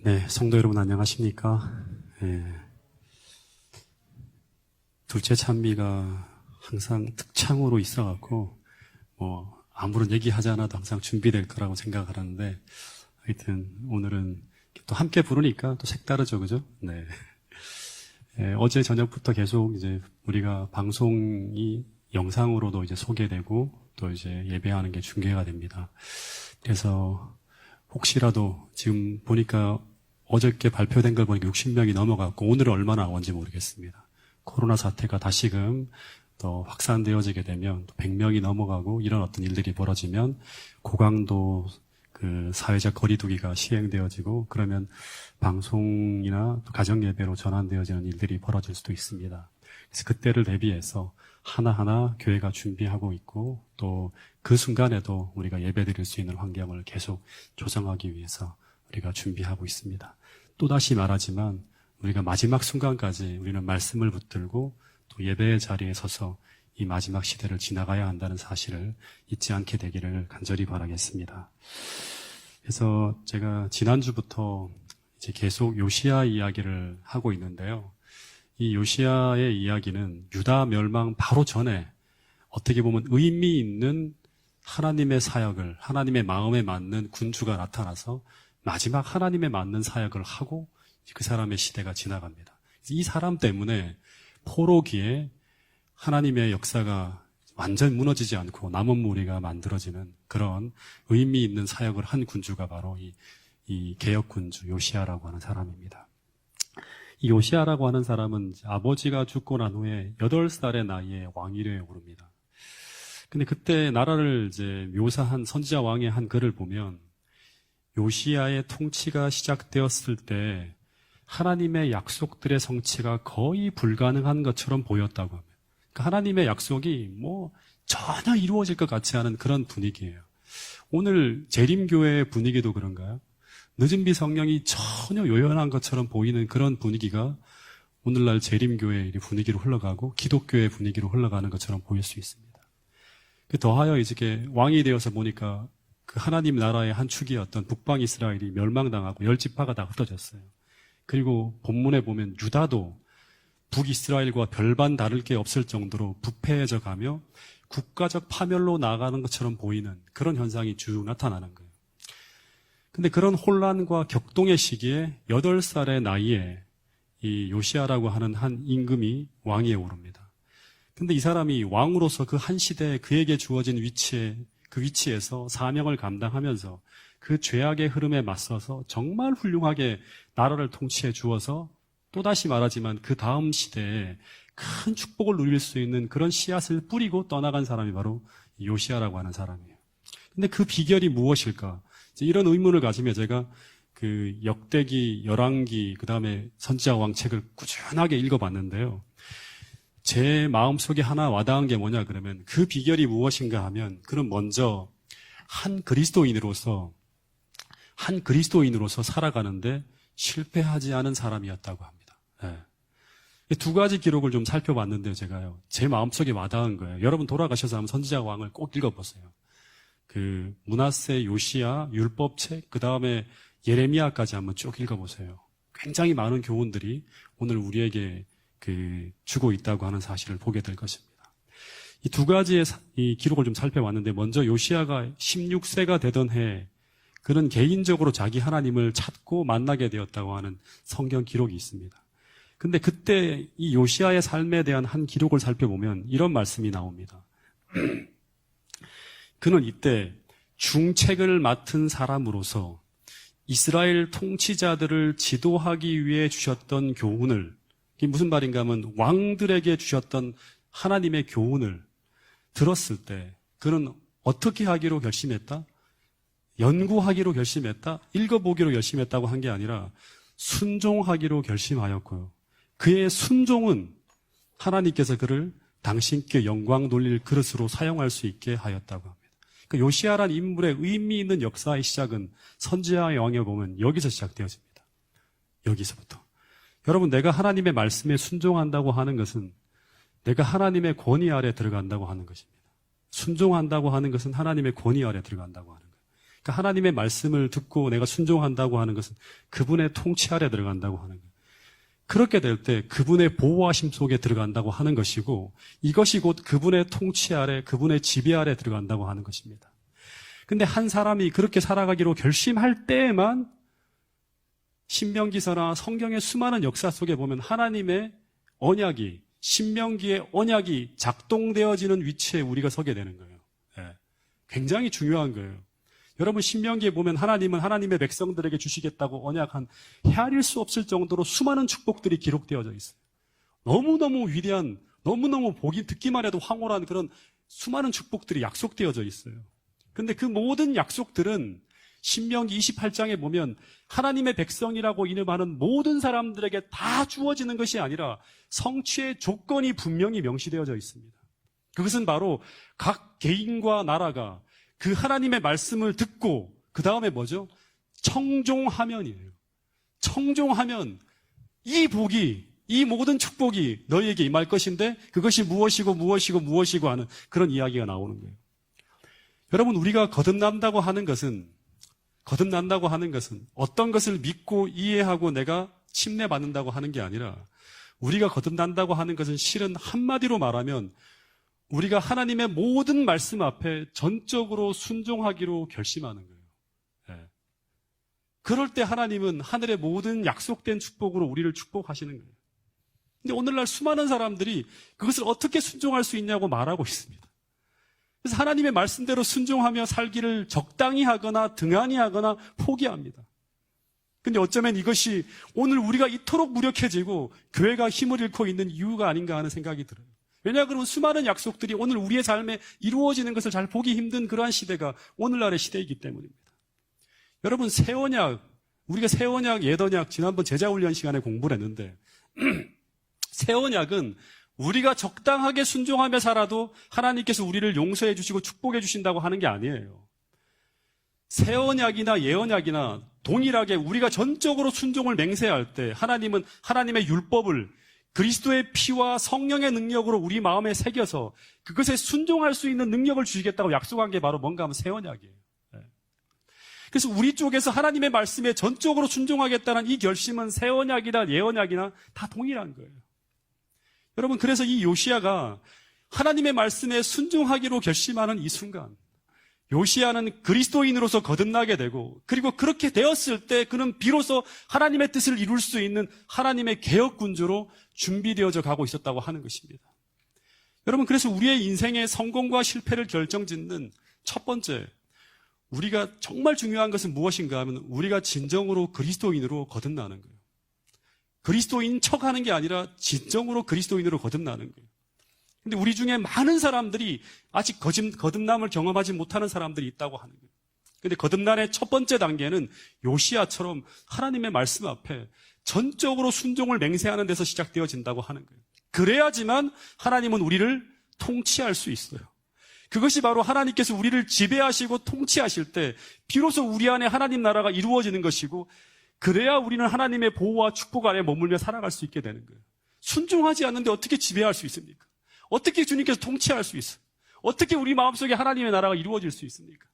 네, 성도 여러분 안녕하십니까? 예, 둘째 찬미가 항상 특창으로 있어갖고 아무런 얘기하지 않아도 항상 준비될 거라고 생각을 하는데 하여튼 오늘은 또 함께 부르니까 또 색다르죠, 그죠? 네. 예, 어제 저녁부터 계속 이제 우리가 방송이 영상으로도 이제 소개되고 또 이제 예배하는 게 중계가 됩니다. 그래서 혹시라도 지금 보니까 어저께 발표된 걸 보니까 60명이 넘어갔고 오늘은 얼마나 나온지 모르겠습니다. 코로나 사태가 다시금 더 확산되어지게 되면 100명이 넘어가고 이런 어떤 일들이 벌어지면 고강도 그 사회적 거리두기가 시행되어지고 그러면 방송이나 또 가정예배로 전환되어지는 일들이 벌어질 수도 있습니다. 그래서 그때를 대비해서 하나하나 교회가 준비하고 있고 또 그 순간에도 우리가 예배드릴 수 있는 환경을 계속 조성하기 위해서 우리가 준비하고 있습니다. 또다시 말하지만 우리가 마지막 순간까지 우리는 말씀을 붙들고 또 예배의 자리에 서서 이 마지막 시대를 지나가야 한다는 사실을 잊지 않게 되기를 간절히 바라겠습니다. 그래서 제가 지난주부터 이제 계속 요시야 이야기를 하고 있는데요. 이 요시야의 이야기는 유다 멸망 바로 전에 어떻게 보면 의미 있는 하나님의 사역을, 하나님의 마음에 맞는 군주가 나타나서 마지막 하나님에 맞는 사역을 하고 그 사람의 시대가 지나갑니다. 이 사람 때문에 포로기에 하나님의 역사가 완전 무너지지 않고 남은 무리가 만들어지는 그런 의미 있는 사역을 한 군주가 바로 이 개혁 군주 요시야라고 하는 사람입니다. 이 요시야라고 하는 사람은 아버지가 죽고 난 후에 8살의 나이에 왕위에 오릅니다. 근데 그때 나라를 이제 묘사한 선지자 왕의 한 글을 보면 요시야의 통치가 시작되었을 때 하나님의 약속들의 성취가 거의 불가능한 것처럼 보였다고 합니다. 그러니까 하나님의 약속이 전혀 이루어질 것 같지 않은 그런 분위기예요. 오늘 재림교회의 분위기도 그런가요? 늦은 비 성령이 전혀 요연한 것처럼 보이는 그런 분위기가 오늘날 재림교회의 분위기로 흘러가고 기독교의 분위기로 흘러가는 것처럼 보일 수 있습니다. 더하여 이제 왕이 되어서 보니까 그 하나님 나라의 한 축이었던 북방 이스라엘이 멸망당하고 10지파가 다 흩어졌어요. 그리고 본문에 보면 유다도 북이스라엘과 별반 다를 게 없을 정도로 부패해져 가며 국가적 파멸로 나아가는 것처럼 보이는 그런 현상이 쭉 나타나는 거예요. 근데 그런 혼란과 격동의 시기에 8살의 나이에 이 요시야라고 하는 한 임금이 왕위에 오릅니다. 근데 이 사람이 왕으로서 그 한 시대에 그에게 주어진 그 위치에서 사명을 감당하면서 그 죄악의 흐름에 맞서서 정말 훌륭하게 나라를 통치해 주어서 또다시 말하지만 그 다음 시대에 큰 축복을 누릴 수 있는 그런 씨앗을 뿌리고 떠나간 사람이 바로 요시야라고 하는 사람이에요. 근데 그 비결이 무엇일까? 이런 의문을 가지며 제가 그 역대기, 열왕기, 그 다음에 선지자 왕 책을 꾸준하게 읽어봤는데요. 제 마음속에 하나 와닿은 게 뭐냐 그러면 그 비결이 무엇인가 하면 그럼 먼저 한 그리스도인으로서 살아가는데 실패하지 않은 사람이었다고 합니다. 네. 두 가지 기록을 좀 살펴봤는데요, 제가요. 제 마음속에 와닿은 거예요. 여러분 돌아가셔서 한번 선지자 왕을 꼭 읽어보세요. 그 므낫세, 요시야, 율법책, 그 다음에 예레미야까지 한번 쭉 읽어보세요. 굉장히 많은 교훈들이 오늘 우리에게 주고 있다고 하는 사실을 보게 될 것입니다. 이 두 가지의 이 기록을 좀 살펴봤는데 먼저 요시야가 16세가 되던 해 그는 개인적으로 자기 하나님을 찾고 만나게 되었다고 하는 성경 기록이 있습니다. 근데 그때 이 요시야의 삶에 대한 한 기록을 살펴보면 이런 말씀이 나옵니다. 그는 이때 중책을 맡은 사람으로서 이스라엘 통치자들을 지도하기 위해 주셨던 교훈을, 이게 무슨 말인가 하면 왕들에게 주셨던 하나님의 교훈을 들었을 때 그는 어떻게 하기로 결심했다? 연구하기로 결심했다? 읽어보기로 결심했다고 한 게 아니라 순종하기로 결심하였고요. 그의 순종은 하나님께서 그를 당신께 영광 돌릴 그릇으로 사용할 수 있게 하였다고 합니다. 그러니까 요시야란 인물의 의미 있는 역사의 시작은 선지자의 왕에 보면 여기서 시작되어집니다. 여기서부터. 여러분, 내가 하나님의 말씀에 순종한다고 하는 것은 내가 하나님의 권위 아래 들어간다고 하는 것입니다. 순종한다고 하는 것은 하나님의 권위 아래 들어간다고 하는 거예요. 그러니까 하나님의 말씀을 듣고 내가 순종한다고 하는 것은 그분의 통치 아래 들어간다고 하는 거예요. 그렇게 될 때 그분의 보호하심 속에 들어간다고 하는 것이고 이것이 곧 그분의 통치 아래, 그분의 지배 아래 들어간다고 하는 것입니다. 근데 한 사람이 그렇게 살아가기로 결심할 때에만 신명기서나 성경의 수많은 역사 속에 보면 하나님의 언약이, 신명기의 언약이 작동되어지는 위치에 우리가 서게 되는 거예요. 네. 굉장히 중요한 거예요. 여러분 신명기에 보면 하나님은 하나님의 백성들에게 주시겠다고 언약한 헤아릴 수 없을 정도로 수많은 축복들이 기록되어져 있어요. 너무너무 위대한, 너무너무 보기 듣기만 해도 황홀한 그런 수많은 축복들이 약속되어져 있어요. 근데 그 모든 약속들은 신명기 28장에 보면 하나님의 백성이라고 이름하는 모든 사람들에게 다 주어지는 것이 아니라 성취의 조건이 분명히 명시되어져 있습니다. 그것은 바로 각 개인과 나라가 그 하나님의 말씀을 듣고 그 다음에 뭐죠? 청종하면이에요. 청종하면 이 복이, 이 모든 축복이 너희에게 임할 것인데 그것이 무엇이고 무엇이고 무엇이고 하는 그런 이야기가 나오는 거예요. 여러분 우리가 거듭난다고 하는 것은 어떤 것을 믿고 이해하고 내가 침례받는다고 하는 게 아니라 우리가 거듭난다고 하는 것은 실은 한마디로 말하면 우리가 하나님의 모든 말씀 앞에 전적으로 순종하기로 결심하는 거예요. 네. 그럴 때 하나님은 하늘의 모든 약속된 축복으로 우리를 축복하시는 거예요. 근데 오늘날 수많은 사람들이 그것을 어떻게 순종할 수 있냐고 말하고 있습니다. 그래서 하나님의 말씀대로 순종하며 살기를 적당히 하거나 등한히 하거나 포기합니다. 근데 어쩌면 이것이 오늘 우리가 이토록 무력해지고 교회가 힘을 잃고 있는 이유가 아닌가 하는 생각이 들어요. 왜냐 그러면 수많은 약속들이 오늘 우리의 삶에 이루어지는 것을 잘 보기 힘든 그러한 시대가 오늘날의 시대이기 때문입니다. 여러분 새 언약, 우리가 새 언약, 옛 언약 지난번 제자훈련 시간에 공부를 했는데 새 언약은 우리가 적당하게 순종하며 살아도 하나님께서 우리를 용서해 주시고 축복해 주신다고 하는 게 아니에요. 새 언약이나 예 언약이나 동일하게 우리가 전적으로 순종을 맹세할 때 하나님은 하나님의 율법을 그리스도의 피와 성령의 능력으로 우리 마음에 새겨서 그것에 순종할 수 있는 능력을 주시겠다고 약속한 게 바로 뭔가 하면 새 언약이에요. 그래서 우리 쪽에서 하나님의 말씀에 전적으로 순종하겠다는 이 결심은 새 언약이나 예 언약이나 다 동일한 거예요. 여러분 그래서 이 요시야가 하나님의 말씀에 순종하기로 결심하는 이 순간 요시야는 그리스도인으로서 거듭나게 되고 그리고 그렇게 되었을 때 그는 비로소 하나님의 뜻을 이룰 수 있는 하나님의 개혁군주로 준비되어져 가고 있었다고 하는 것입니다. 여러분 그래서 우리의 인생의 성공과 실패를 결정짓는 첫 번째 우리가 정말 중요한 것은 무엇인가 하면 우리가 진정으로 그리스도인으로 거듭나는 거예요. 그리스도인 척하는 게 아니라 진정으로 그리스도인으로 거듭나는 거예요. 근데 우리 중에 많은 사람들이 아직 거듭남을 경험하지 못하는 사람들이 있다고 하는 거예요. 근데 거듭남의 첫 번째 단계는 요시야처럼 하나님의 말씀 앞에 전적으로 순종을 맹세하는 데서 시작되어진다고 하는 거예요. 그래야지만 하나님은 우리를 통치할 수 있어요. 그것이 바로 하나님께서 우리를 지배하시고 통치하실 때 비로소 우리 안에 하나님 나라가 이루어지는 것이고 그래야 우리는 하나님의 보호와 축복 아래 머물며 살아갈 수 있게 되는 거예요. 순종하지 않는데 어떻게 지배할 수 있습니까? 어떻게 주님께서 통치할 수 있어요? 어떻게 우리 마음속에 하나님의 나라가 이루어질 수 있습니까?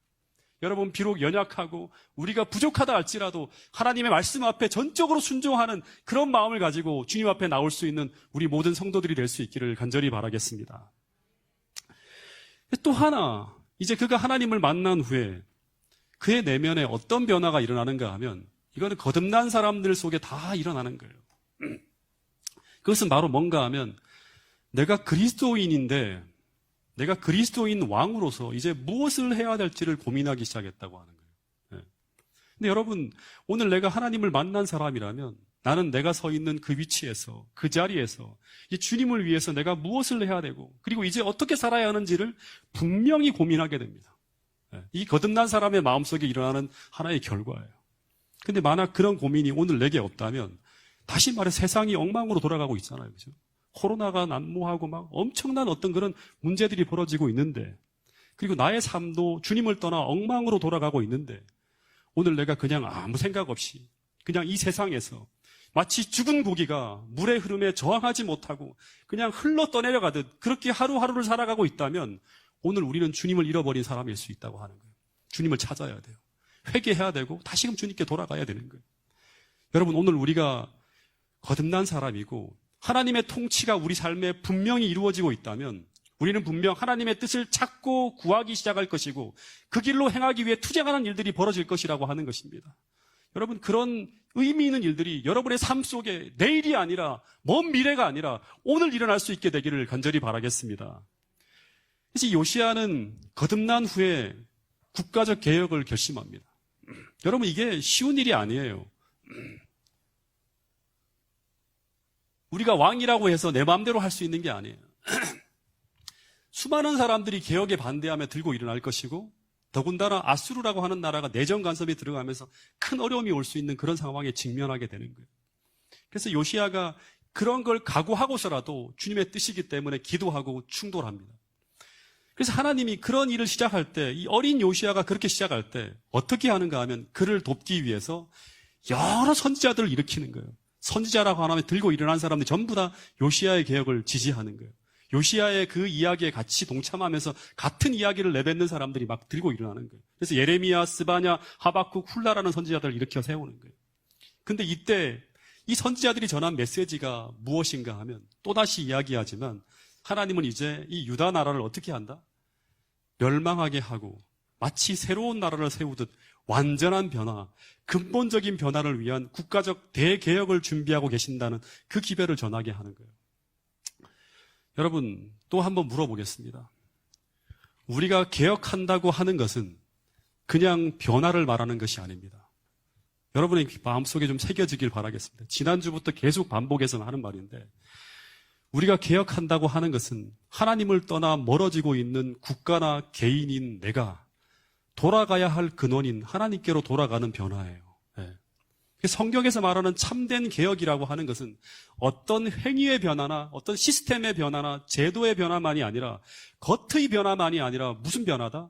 여러분 비록 연약하고 우리가 부족하다 할지라도 하나님의 말씀 앞에 전적으로 순종하는 그런 마음을 가지고 주님 앞에 나올 수 있는 우리 모든 성도들이 될 수 있기를 간절히 바라겠습니다. 또 하나, 이제 그가 하나님을 만난 후에 그의 내면에 어떤 변화가 일어나는가 하면 이거는 거듭난 사람들 속에 다 일어나는 거예요. 그것은 바로 뭔가 하면 내가 그리스도인인데 내가 그리스도인 왕으로서 이제 무엇을 해야 될지를 고민하기 시작했다고 하는 거예요. 근데 여러분 오늘 내가 하나님을 만난 사람이라면 나는 내가 서 있는 그 위치에서 그 자리에서 이 주님을 위해서 내가 무엇을 해야 되고 그리고 이제 어떻게 살아야 하는지를 분명히 고민하게 됩니다. 이 거듭난 사람의 마음속에 일어나는 하나의 결과예요. 근데 만약 그런 고민이 오늘 내게 없다면 다시 말해 세상이 엉망으로 돌아가고 있잖아요. 그죠? 코로나가 난무하고 막 엄청난 어떤 그런 문제들이 벌어지고 있는데 그리고 나의 삶도 주님을 떠나 엉망으로 돌아가고 있는데 오늘 내가 그냥 아무 생각 없이 그냥 이 세상에서 마치 죽은 고기가 물의 흐름에 저항하지 못하고 그냥 흘러 떠내려가듯 그렇게 하루하루를 살아가고 있다면 오늘 우리는 주님을 잃어버린 사람일 수 있다고 하는 거예요. 주님을 찾아야 돼요. 회개해야 되고 다시금 주님께 돌아가야 되는 거예요. 여러분, 오늘 우리가 거듭난 사람이고 하나님의 통치가 우리 삶에 분명히 이루어지고 있다면 우리는 분명 하나님의 뜻을 찾고 구하기 시작할 것이고 그 길로 행하기 위해 투쟁하는 일들이 벌어질 것이라고 하는 것입니다. 여러분, 그런 의미 있는 일들이 여러분의 삶 속에 내일이 아니라 먼 미래가 아니라 오늘 일어날 수 있게 되기를 간절히 바라겠습니다. 그래서 요시야는 거듭난 후에 국가적 개혁을 결심합니다. 여러분, 이게 쉬운 일이 아니에요. 우리가 왕이라고 해서 내 마음대로 할 수 있는 게 아니에요. 수많은 사람들이 개혁에 반대하며 들고 일어날 것이고 더군다나 아수르라고 하는 나라가 내정 간섭이 들어가면서 큰 어려움이 올 수 있는 그런 상황에 직면하게 되는 거예요. 그래서 요시야가 그런 걸 각오하고서라도 주님의 뜻이기 때문에 기도하고 충돌합니다. 그래서 하나님이 그런 일을 시작할 때, 이 어린 요시야가 그렇게 시작할 때 어떻게 하는가 하면 그를 돕기 위해서 여러 선지자들을 일으키는 거예요. 선지자라고 하면 들고 일어난 사람들이 전부 다 요시야의 개혁을 지지하는 거예요. 요시야의 그 이야기에 같이 동참하면서 같은 이야기를 내뱉는 사람들이 막 들고 일어나는 거예요. 그래서 예레미야, 스바냐, 하박국, 훌라라는 선지자들을 일으켜 세우는 거예요. 근데 이때 이 선지자들이 전한 메시지가 무엇인가 하면 또다시 이야기하지만 하나님은 이제 이 유다 나라를 어떻게 한다? 멸망하게 하고 마치 새로운 나라를 세우듯 완전한 변화, 근본적인 변화를 위한 국가적 대개혁을 준비하고 계신다는 그 기별을 전하게 하는 거예요. 여러분, 또 한번 물어보겠습니다. 우리가 개혁한다고 하는 것은 그냥 변화를 말하는 것이 아닙니다. 여러분의 마음속에 좀 새겨지길 바라겠습니다. 지난주부터 계속 반복해서 하는 말인데 우리가 개혁한다고 하는 것은 하나님을 떠나 멀어지고 있는 국가나 개인인 내가 돌아가야 할 근원인 하나님께로 돌아가는 변화예요. 네. 성경에서 말하는 참된 개혁이라고 하는 것은 어떤 행위의 변화나 어떤 시스템의 변화나 제도의 변화만이 아니라 겉의 변화만이 아니라 무슨 변화다?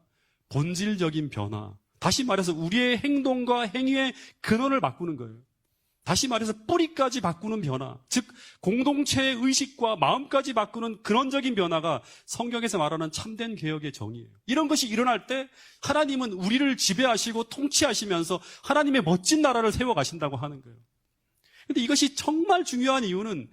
본질적인 변화. 다시 말해서 우리의 행동과 행위의 근원을 바꾸는 거예요. 다시 말해서 뿌리까지 바꾸는 변화, 즉 공동체의 의식과 마음까지 바꾸는 근원적인 변화가 성경에서 말하는 참된 개혁의 정의예요. 이런 것이 일어날 때 하나님은 우리를 지배하시고 통치하시면서 하나님의 멋진 나라를 세워가신다고 하는 거예요. 그런데 이것이 정말 중요한 이유는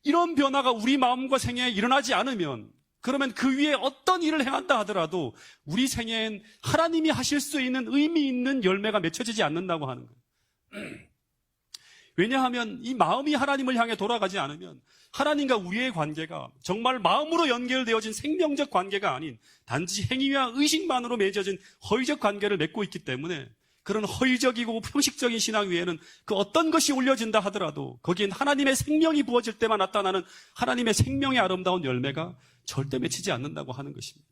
이런 변화가 우리 마음과 생애에 일어나지 않으면 그러면 그 위에 어떤 일을 행한다 하더라도 우리 생애엔 하나님이 하실 수 있는 의미 있는 열매가 맺혀지지 않는다고 하는 거예요. 왜냐하면 이 마음이 하나님을 향해 돌아가지 않으면 하나님과 우리의 관계가 정말 마음으로 연결되어진 생명적 관계가 아닌 단지 행위와 의식만으로 맺어진 허위적 관계를 맺고 있기 때문에 그런 허위적이고 형식적인 신앙 위에는 그 어떤 것이 올려진다 하더라도 거기엔 하나님의 생명이 부어질 때만 나타나는 하나님의 생명의 아름다운 열매가 절대 맺히지 않는다고 하는 것입니다.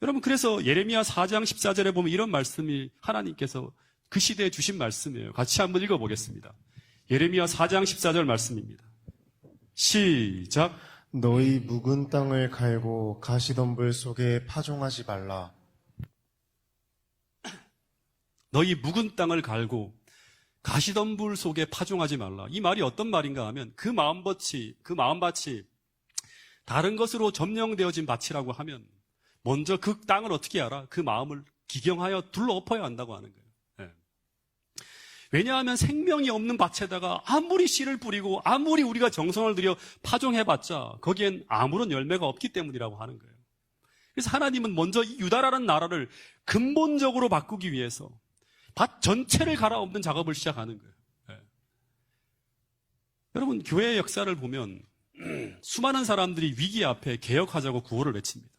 여러분, 그래서 예레미야 4장 14절에 보면 이런 말씀이 하나님께서 그 시대에 주신 말씀이에요. 같이 한번 읽어보겠습니다. 예레미야 4장 14절 말씀입니다. 시작. 너희 묵은 땅을 갈고 가시덤불 속에 파종하지 말라. 너희 묵은 땅을 갈고 가시덤불 속에 파종하지 말라. 이 말이 어떤 말인가 하면 그 마음밭이 다른 것으로 점령되어진 밭이라고 하면 먼저 그 땅을 어떻게 알아? 그 마음을 기경하여 둘러엎어야 한다고 하는 거예요. 왜냐하면 생명이 없는 밭에다가 아무리 씨를 뿌리고 아무리 우리가 정성을 들여 파종해봤자 거기엔 아무런 열매가 없기 때문이라고 하는 거예요. 그래서 하나님은 먼저 이 유다라는 나라를 근본적으로 바꾸기 위해서 밭 전체를 갈아엎는 작업을 시작하는 거예요. 네. 여러분, 교회의 역사를 보면 수많은 사람들이 위기 앞에 개혁하자고 구호를 외칩니다.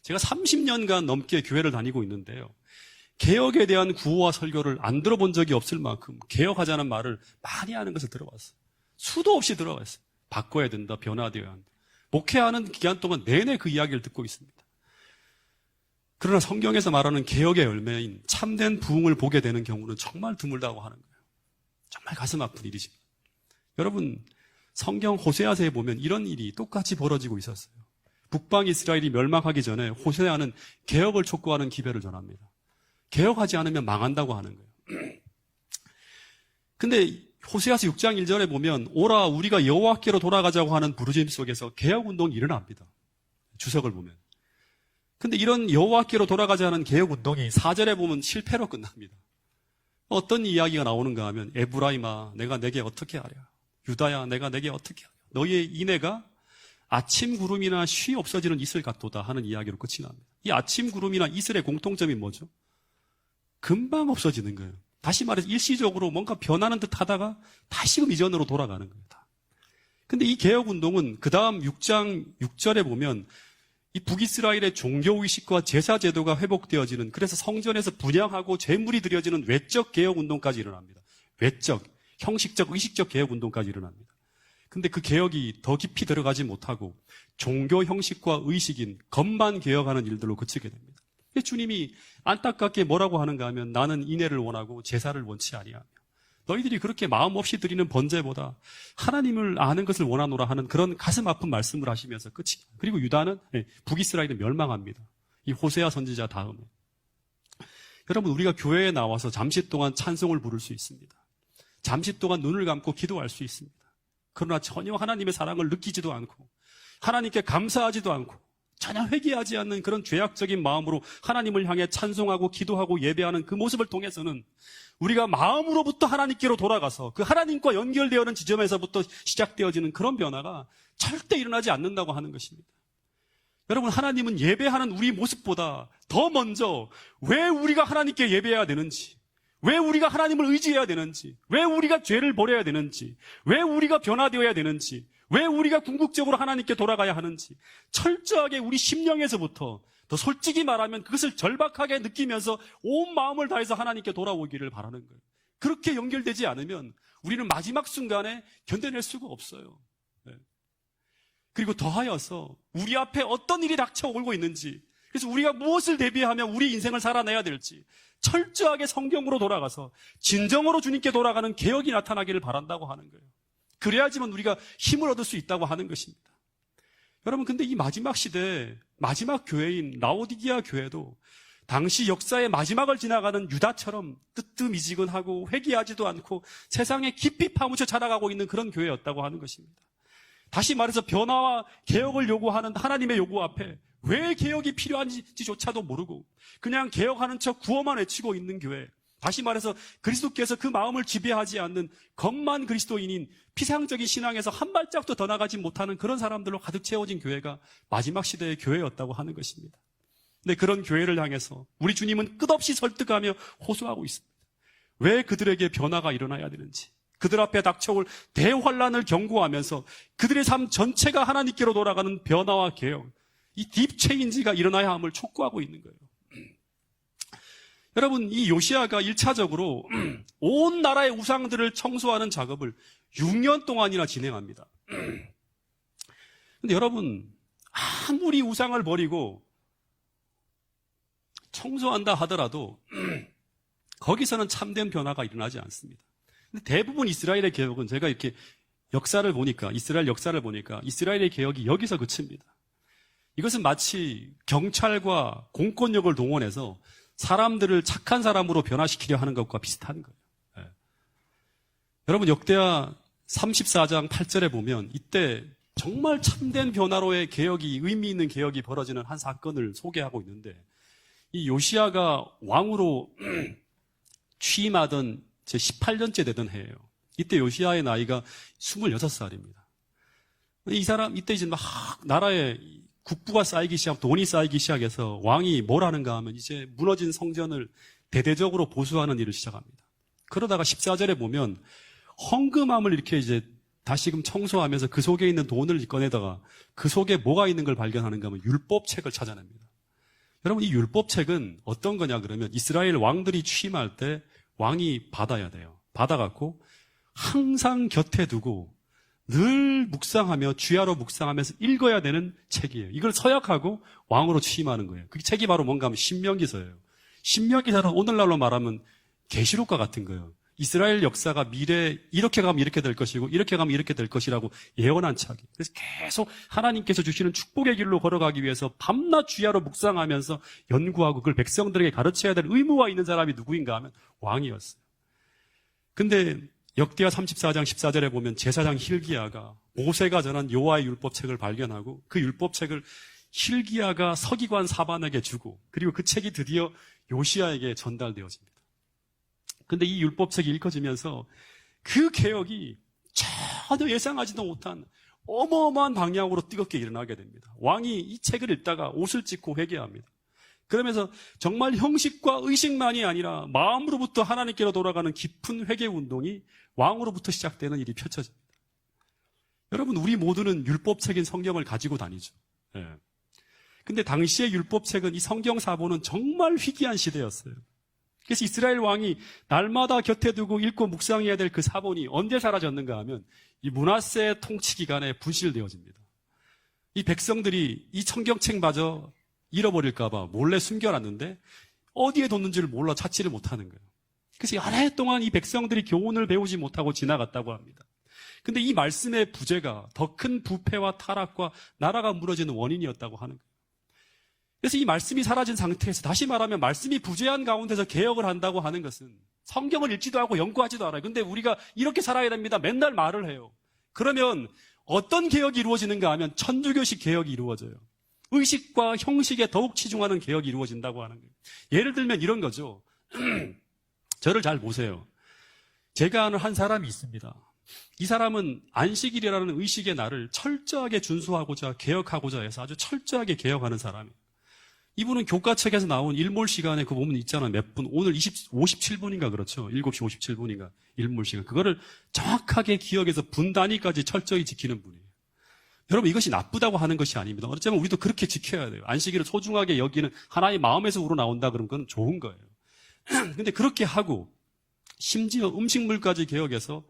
제가 30년간 넘게 교회를 다니고 있는데요. 개혁에 대한 구호와 설교를 안 들어본 적이 없을 만큼 개혁하자는 말을 많이 하는 것을 들어봤어요. 수도 없이 들어봤어요. 바꿔야 된다, 변화되어야 한다. 목회하는 기간 동안 내내 그 이야기를 듣고 있습니다. 그러나 성경에서 말하는 개혁의 열매인 참된 부흥을 보게 되는 경우는 정말 드물다고 하는 거예요. 정말 가슴 아픈 일이십니다. 여러분, 성경 호세아서에 보면 이런 일이 똑같이 벌어지고 있었어요. 북방 이스라엘이 멸망하기 전에 호세아는 개혁을 촉구하는 기별을 전합니다. 개혁하지 않으면 망한다고 하는 거예요. 근데 호세아서 6장 1절에 보면 오라 우리가 여호와께로 돌아가자고 하는 부르짖음 속에서 개혁운동이 일어납니다. 주석을 보면. 근데 이런 여호와께로 돌아가자는 개혁운동이 4절에 보면 실패로 끝납니다. 어떤 이야기가 나오는가 하면 에브라임아 내가 내게 어떻게 하랴, 유다야 내가 내게 어떻게 하랴, 너희의 인애가 아침 구름이나 쉬 없어지는 이슬 같도다 하는 이야기로 끝이 납니다. 이 아침 구름이나 이슬의 공통점이 뭐죠? 금방 없어지는 거예요. 다시 말해서 일시적으로 뭔가 변하는 듯 하다가 다시금 이전으로 돌아가는 거예요. 근데 이 개혁운동은 그 다음 6장 6절에 보면 이 북이스라엘의 종교의식과 제사제도가 회복되어지는, 그래서 성전에서 분향하고 제물이 드려지는 외적 개혁운동까지 일어납니다. 외적, 형식적, 의식적 개혁운동까지 일어납니다. 근데 그 개혁이 더 깊이 들어가지 못하고 종교 형식과 의식인 것만 개혁하는 일들로 그치게 됩니다. 주님이 안타깝게 뭐라고 하는가 하면 나는 인애를 원하고 제사를 원치 아니하며 너희들이 그렇게 마음 없이 드리는 번제보다 하나님을 아는 것을 원하노라 하는 그런 가슴 아픈 말씀을 하시면서 끝이. 그리고 유다는, 북이스라엘은 멸망합니다. 이 호세아 선지자 다음에. 여러분, 우리가 교회에 나와서 잠시 동안 찬송을 부를 수 있습니다. 잠시 동안 눈을 감고 기도할 수 있습니다. 그러나 전혀 하나님의 사랑을 느끼지도 않고 하나님께 감사하지도 않고 전혀 회개하지 않는 그런 죄악적인 마음으로 하나님을 향해 찬송하고 기도하고 예배하는 그 모습을 통해서는 우리가 마음으로부터 하나님께로 돌아가서 그 하나님과 연결되어있는 지점에서부터 시작되어지는 그런 변화가 절대 일어나지 않는다고 하는 것입니다. 여러분, 하나님은 예배하는 우리 모습보다 더 먼저 왜 우리가 하나님께 예배해야 되는지, 왜 우리가 하나님을 의지해야 되는지, 왜 우리가 죄를 버려야 되는지, 왜 우리가 변화되어야 되는지, 왜 우리가 궁극적으로 하나님께 돌아가야 하는지 철저하게 우리 심령에서부터, 더 솔직히 말하면 그것을 절박하게 느끼면서 온 마음을 다해서 하나님께 돌아오기를 바라는 거예요. 그렇게 연결되지 않으면 우리는 마지막 순간에 견뎌낼 수가 없어요. 그리고 더하여서 우리 앞에 어떤 일이 닥쳐오고 있는지, 그래서 우리가 무엇을 대비하며 우리 인생을 살아내야 될지 철저하게 성경으로 돌아가서 진정으로 주님께 돌아가는 개혁이 나타나기를 바란다고 하는 거예요. 그래야지만 우리가 힘을 얻을 수 있다고 하는 것입니다. 여러분, 근데 이 마지막 시대, 마지막 교회인 라오디게아 교회도 당시 역사의 마지막을 지나가는 유다처럼 뜨뜻미지근하고 회개하지도 않고 세상에 깊이 파묻혀 자라가고 있는 그런 교회였다고 하는 것입니다. 다시 말해서 변화와 개혁을 요구하는 하나님의 요구 앞에 왜 개혁이 필요한지조차도 모르고 그냥 개혁하는 척 구호만 외치고 있는 교회, 다시 말해서 그리스도께서 그 마음을 지배하지 않는 겉만 그리스도인인 피상적인 신앙에서 한 발짝도 더 나가지 못하는 그런 사람들로 가득 채워진 교회가 마지막 시대의 교회였다고 하는 것입니다. 근데 그런 교회를 향해서 우리 주님은 끝없이 설득하며 호소하고 있습니다. 왜 그들에게 변화가 일어나야 되는지, 그들 앞에 닥쳐올 대환란을 경고하면서 그들의 삶 전체가 하나님께로 돌아가는 변화와 개혁, 이 딥 체인지가 일어나야 함을 촉구하고 있는 거예요. 여러분, 이 요시아가 1차적으로 온 나라의 우상들을 청소하는 작업을 6년 동안이나 진행합니다. 근데 여러분, 아무리 우상을 버리고 청소한다 하더라도 거기서는 참된 변화가 일어나지 않습니다. 근데 대부분 이스라엘의 개혁은, 제가 이렇게 역사를 보니까, 이스라엘 역사를 보니까 이스라엘의 개혁이 여기서 그칩니다. 이것은 마치 경찰과 공권력을 동원해서 사람들을 착한 사람으로 변화시키려 하는 것과 비슷한 거예요. 네. 여러분, 역대하 34장 8절에 보면 이때 정말 참된 변화로의 개혁이, 의미 있는 개혁이 벌어지는 한 사건을 소개하고 있는데, 이 요시아가 왕으로 취임하던 제 18년째 되던 해예요. 이때 요시아의 나이가 26살입니다. 이 사람, 이때 이제 막 나라에 국부가 쌓이기 시작, 돈이 쌓이기 시작해서 왕이 뭘 하는가 하면 이제 무너진 성전을 대대적으로 보수하는 일을 시작합니다. 그러다가 14절에 보면 헌금함을 이렇게 이제 다시금 청소하면서 그 속에 있는 돈을 꺼내다가 그 속에 뭐가 있는 걸 발견하는가 하면 율법책을 찾아냅니다. 여러분, 이 율법책은 어떤 거냐 그러면 이스라엘 왕들이 취임할 때 왕이 받아야 돼요. 받아갖고 항상 곁에 두고 늘 묵상하며 주야로 묵상하면서 읽어야 되는 책이에요. 이걸 서약하고 왕으로 취임하는 거예요. 그 책이 바로 뭔가 하면 신명기서예요. 신명기서는 오늘날로 말하면 계시록과 같은 거예요. 이스라엘 역사가 미래에 이렇게 가면 이렇게 될 것이고 이렇게 가면 이렇게 될 것이라고 예언한 책이에요. 그래서 계속 하나님께서 주시는 축복의 길로 걸어가기 위해서 밤낮 주야로 묵상하면서 연구하고 그걸 백성들에게 가르쳐야 될 의무가 있는 사람이 누구인가 하면 왕이었어요. 근데 역대하 34장 14절에 보면 제사장 hil기야가 모세가 전한 여호와의 율법책을 발견하고 그 율법책을 hil기야가 서기관 사반에게 주고, 그리고 그 책이 드디어 요시아에게 전달되어집니다. 근데 이 율법책이 읽혀지면서 그 개혁이 전혀 예상하지도 못한 어마어마한 방향으로 뜨겁게 일어나게 됩니다. 왕이 이 책을 읽다가 옷을 찢고 회개합니다. 그러면서 정말 형식과 의식만이 아니라 마음으로부터 하나님께로 돌아가는 깊은 회개 운동이 왕으로부터 시작되는 일이 펼쳐집니다. 여러분, 우리 모두는 율법책인 성경을 가지고 다니죠. 예. 근데 당시의 율법책은, 이 성경 사본은 정말 희귀한 시대였어요. 그래서 이스라엘 왕이 날마다 곁에 두고 읽고 묵상해야 될 그 사본이 언제 사라졌는가 하면 이 므낫세 통치 기간에 분실되어집니다. 이 백성들이 이 성경책마저 잃어버릴까봐 몰래 숨겨놨는데 어디에 뒀는지를 몰라 찾지를 못하는 거예요. 그래서 여러 해 동안 이 백성들이 교훈을 배우지 못하고 지나갔다고 합니다. 근데 이 말씀의 부재가 더 큰 부패와 타락과 나라가 무너지는 원인이었다고 하는 거예요. 그래서 이 말씀이 사라진 상태에서, 다시 말하면 말씀이 부재한 가운데서 개혁을 한다고 하는 것은 성경을 읽지도 않고 연구하지도 않아요. 근데 우리가 이렇게 살아야 됩니다. 맨날 말을 해요. 그러면 어떤 개혁이 이루어지는가 하면 천주교식 개혁이 이루어져요. 의식과 형식에 더욱 치중하는 개혁이 이루어진다고 하는 거예요. 예를 들면 이런 거죠. 저를 잘 보세요. 제가 아는 한 사람이 있습니다. 이 사람은 안식일이라는 의식의 날을 철저하게 준수하고자 개혁하고자 해서 아주 철저하게 개혁하는 사람이에요. 이분은 교과책에서 나온 일몰 시간에 그 보면 있잖아요. 몇 분. 오늘 57분인가 그렇죠. 7시 57분인가. 일몰 시간. 그거를 정확하게 기억해서 분 단위까지 철저히 지키는 분이에요. 여러분, 이것이 나쁘다고 하는 것이 아닙니다. 어쩌면 우리도 그렇게 지켜야 돼요. 안식일을 소중하게 여기는 하나의 마음에서 우러나온다 그러면 그건 좋은 거예요. 근데 그렇게 하고 심지어 음식물까지 개혁해서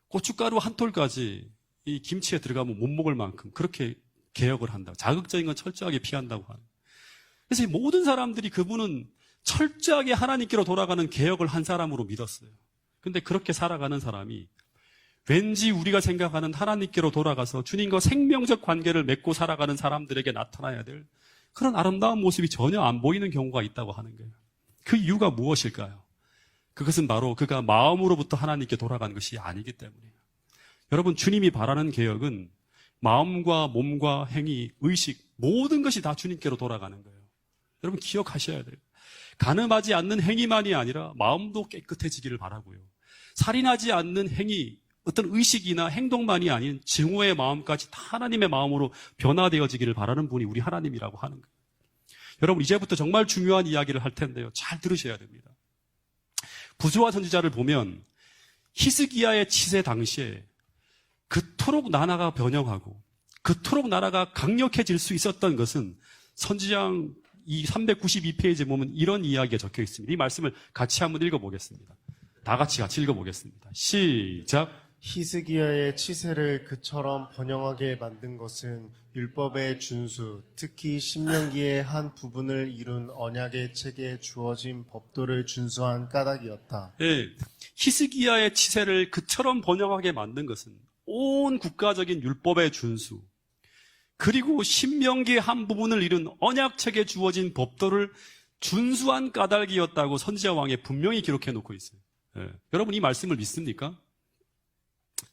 고춧가루 한 톨까지 이 김치에 들어가면 못 먹을 만큼 그렇게 개혁을 한다. 자극적인 건 철저하게 피한다고 하는. 그래서 이 모든 사람들이 그분은 철저하게 하나님께로 돌아가는 개혁을 한 사람으로 믿었어요. 근데 그렇게 살아가는 사람이 왠지 우리가 생각하는 하나님께로 돌아가서 주님과 생명적 관계를 맺고 살아가는 사람들에게 나타나야 될 그런 아름다운 모습이 전혀 안 보이는 경우가 있다고 하는 거예요. 그 이유가 무엇일까요? 그것은 바로 그가 마음으로부터 하나님께 돌아가는 것이 아니기 때문이에요. 여러분, 주님이 바라는 개혁은 마음과 몸과 행위, 의식, 모든 것이 다 주님께로 돌아가는 거예요. 여러분, 기억하셔야 돼요. 간음하지 않는 행위만이 아니라 마음도 깨끗해지기를 바라고요. 살인하지 않는 행위, 어떤 의식이나 행동만이 아닌 증오의 마음까지 다 하나님의 마음으로 변화되어지기를 바라는 분이 우리 하나님이라고 하는 거예요. 여러분, 이제부터 정말 중요한 이야기를 할 텐데요. 잘 들으셔야 됩니다. 부조와 선지자를 보면 히스기야의 치세 당시에 그토록 나라가 변형하고 그토록 나라가 강력해질 수 있었던 것은 선지장 이 392페이지에 보면 이런 이야기가 적혀 있습니다. 이 말씀을 같이 한번 읽어보겠습니다. 다 같이 읽어보겠습니다. 시작. 히스기야의 치세를 그처럼 번영하게 만든 것은 율법의 준수, 특히 신명기의 한 부분을 이룬 언약의 책에 주어진 법도를 준수한 까닭이었다. 네, 히스기야의 치세를 그처럼 번영하게 만든 것은 온 국가적인 율법의 준수, 그리고 신명기의 한 부분을 이룬 언약책에 주어진 법도를 준수한 까닭이었다고 선지자 왕에 분명히 기록해 놓고 있어요. 네. 여러분, 이 말씀을 믿습니까?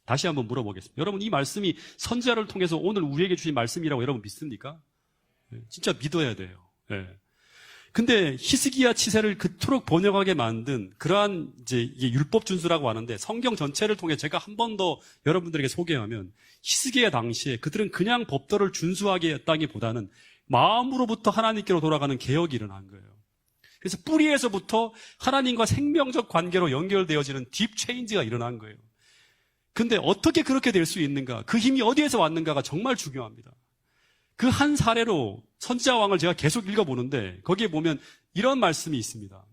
다시 한번 물어보겠습니다. 여러분, 이 말씀이 선지자를 통해서 오늘 우리에게 주신 말씀이라고 여러분 믿습니까? 네. 진짜 믿어야 돼요. 네. 근데 히스기야 치세를 그토록 번역하게 만든 그러한 이게 율법 준수라고 하는데, 성경 전체를 통해 제가 한 번 더 여러분들에게 소개하면 히스기야 당시에 그들은 그냥 법도를 준수하게 했다기보다는 마음으로부터 하나님께로 돌아가는 개혁이 일어난 거예요. 그래서 뿌리에서부터 하나님과 생명적 관계로 연결되어지는 딥 체인지가 일어난 거예요. 근데 어떻게 그렇게 될 수 있는가? 그 힘이 어디에서 왔는가가 정말 중요합니다. 그 한 사례로 선지자 왕을 제가 계속 읽어보는데 거기에 보면 이런 말씀이 있습니다.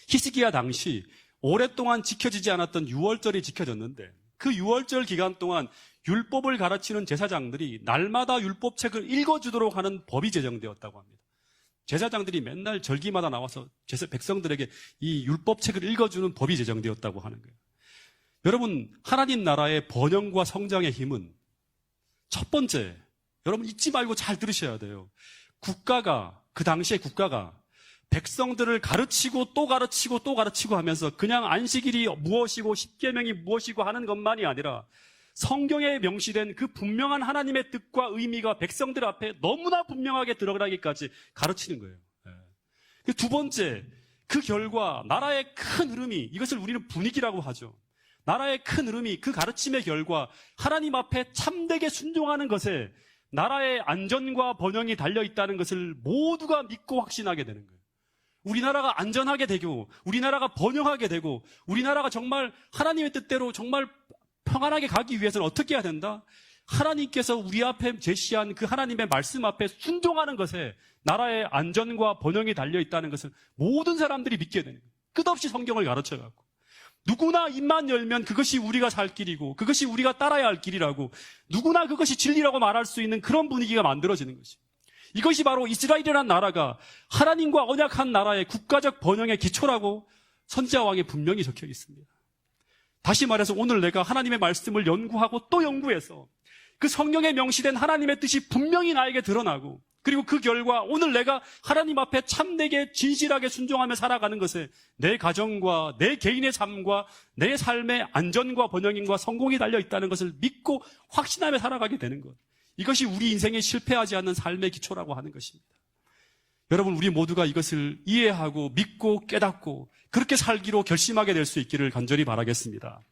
히스기야 당시 오랫동안 지켜지지 않았던 유월절이 지켜졌는데 그 유월절 기간 동안 율법을 가르치는 제사장들이 날마다 율법책을 읽어주도록 하는 법이 제정되었다고 합니다. 제사장들이 맨날 절기마다 나와서 백성들에게 이 율법책을 읽어주는 법이 제정되었다고 하는 거예요. 여러분, 하나님 나라의 번영과 성장의 힘은 첫 번째, 여러분 잊지 말고 잘 들으셔야 돼요. 그 당시에 국가가 백성들을 가르치고 또 가르치고 또 가르치고 하면서 그냥 안식일이 무엇이고 십계명이 무엇이고 하는 것만이 아니라 성경에 명시된 그 분명한 하나님의 뜻과 의미가 백성들 앞에 너무나 분명하게 드러나기까지 가르치는 거예요. 두 번째, 그 결과 나라의 큰 흐름이, 이것을 우리는 분위기라고 하죠. 나라의 큰 흐름이 그 가르침의 결과 하나님 앞에 참되게 순종하는 것에 나라의 안전과 번영이 달려있다는 것을 모두가 믿고 확신하게 되는 거예요. 우리나라가 안전하게 되고 우리나라가 번영하게 되고 우리나라가 정말 하나님의 뜻대로 정말 평안하게 가기 위해서는 어떻게 해야 된다? 하나님께서 우리 앞에 제시한 그 하나님의 말씀 앞에 순종하는 것에 나라의 안전과 번영이 달려있다는 것을 모든 사람들이 믿게 되는 거예요. 끝없이 성경을 가르쳐갖고 누구나 입만 열면 그것이 우리가 살 길이고 그것이 우리가 따라야 할 길이라고 누구나 그것이 진리라고 말할 수 있는 그런 분위기가 만들어지는 것이죠. 이것이 바로 이스라엘이라는 나라가 하나님과 언약한 나라의 국가적 번영의 기초라고 선지자 왕에 분명히 적혀 있습니다. 다시 말해서 오늘 내가 하나님의 말씀을 연구하고 또 연구해서 그 성경에 명시된 하나님의 뜻이 분명히 나에게 드러나고 그리고 그 결과 오늘 내가 하나님 앞에 참되게 진실하게 순종하며 살아가는 것에 내 가정과 내 개인의 삶과 내 삶의 안전과 번영과 성공이 달려있다는 것을 믿고 확신하며 살아가게 되는 것. 이것이 우리 인생에 실패하지 않는 삶의 기초라고 하는 것입니다. 여러분, 우리 모두가 이것을 이해하고 믿고 깨닫고 그렇게 살기로 결심하게 될 수 있기를 간절히 바라겠습니다.